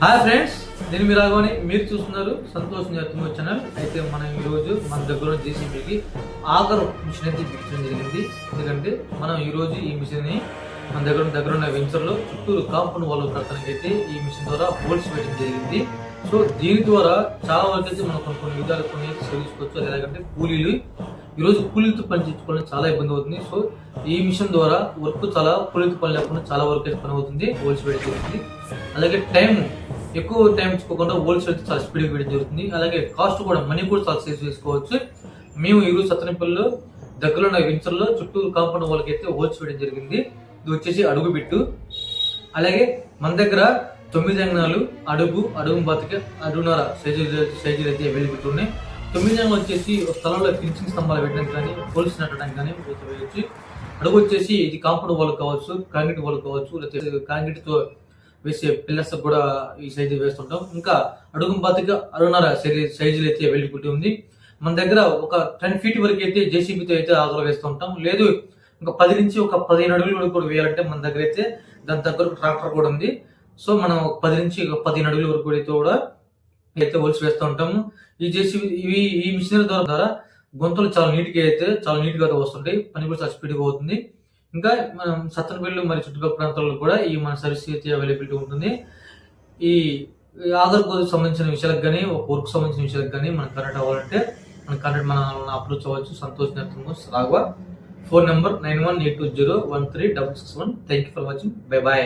Hi friends, నేను మీ రాఘవని. మీరు చూస్తున్నారు సంతోష్ న్యూస్ ఛానల్. అయితే మనం ఈరోజు మన దగ్గర జేసీబీకి ఆఖరు మిషన్ అయితే బిగించడం జరిగింది. ఎందుకంటే మనం ఈరోజు ఈ మిషన్ని మన దగ్గర ఉన్న వెంచర్లో చుట్టూరు కాంపౌండ్ వాళ్ళు కట్టడానికి అయితే ఈ మిషన్ ద్వారా హోల్స్ వేయడం జరిగింది. సో దీని ద్వారా చాలా వరకు అయితే మనం కొన్ని విధాలు కొన్ని సేవించుకోవచ్చు. అది ఎలాగంటే కూలీలు ఈరోజు కూలీలతో పని చేసుకోవడం చాలా ఇబ్బంది అవుతుంది. సో ఈ మిషన్ ద్వారా వర్క్ చాలా కూలీలతో పని లేకుండా చాలా వరకు అయితే పని అవుతుంది, హోల్స్ వేయడం జరుగుతుంది. అలాగే ఎక్కువ టైం ఇచ్చుకోకుండా హోల్స్ అయితే చాలా స్పీడ్గా వేయడం జరుగుతుంది. అలాగే కాస్ట్ కూడా మనీ కూడా చాలా సేవ్ చేసుకోవచ్చు. మేము ఈరోజు సత్తెనపల్లిలో దగ్గరలో ఉన్న వెంచర్లో చుట్టూ కాంపౌండ్ వాళ్ళకి అయితే హోల్స్ వేయడం జరిగింది. ఇది వచ్చేసి అడుగు బిట్టు. అలాగే మన దగ్గర 9 అంగనాలు అడుగు బాతికి అడుగున్నర సైజులు అయితే అవైలబిలిటీ ఉన్నాయి. 9 అంగనాలు వచ్చేసి స్థలంలో ఫినిషింగ్ స్తంభాలు పెట్టడానికి కానీ హోల్స్ నట్టడానికి కానీ వేయచ్చు. అడుగు వచ్చేసి ఇది కాంపౌండ్ వాళ్ళు కావచ్చు, కాంక్రీట్ వాళ్ళు కావచ్చు, లేకపోతే కాంక్రీట్ తో వేసే పిల్లర్స్ కూడా ఈ సైజు వేస్తుంటాం. ఇంకా అడుగు బాతికి అడుగున్నర సైజులు అయితే అవైలబిలిటీ ఉంది. మన దగ్గర ఒక 10 feet వరకు అయితే జేసీబీతో అయితే ఆగలు వేస్తూ ఉంటాం. లేదు ఇంకా 10 నుంచి ఒక 15 అడుగుల వరకు కూడా వేయాలంటే మన దగ్గర అయితే దాని దగ్గర ట్రాక్టర్ కూడా ఉంది. సో మనం 10 నుంచి 15 అడుగుల వరకు కూడా అయితే హోల్స్ వేస్తూ ఉంటాము. ఈ జేసీబీ ఈ మిషనరీ ద్వారా గొంతులు చాలా నీట్గా వస్తుంటాయి. పని కూడా చాలా స్పీడ్గా అవుతుంది. ఇంకా మనం సత్తెనపల్లి మరి చుట్టుపక్కల ప్రాంతాల్లో కూడా ఈ మన సర్వీస్ అయితే అవైలబిలిటీ ఉంటుంది. ఈ ఆధార్ సంబంధించిన విషయాలకు కానీ ఒక వర్క్ సంబంధించిన విషయాలకు కానీ మనకు కనెక్ట్ అవ్వాలంటే మన అప్రోచ్ అవ్వచ్చు. Santosh news Raghava. Phone number 9182013661. Thank you for watching. Bye bye.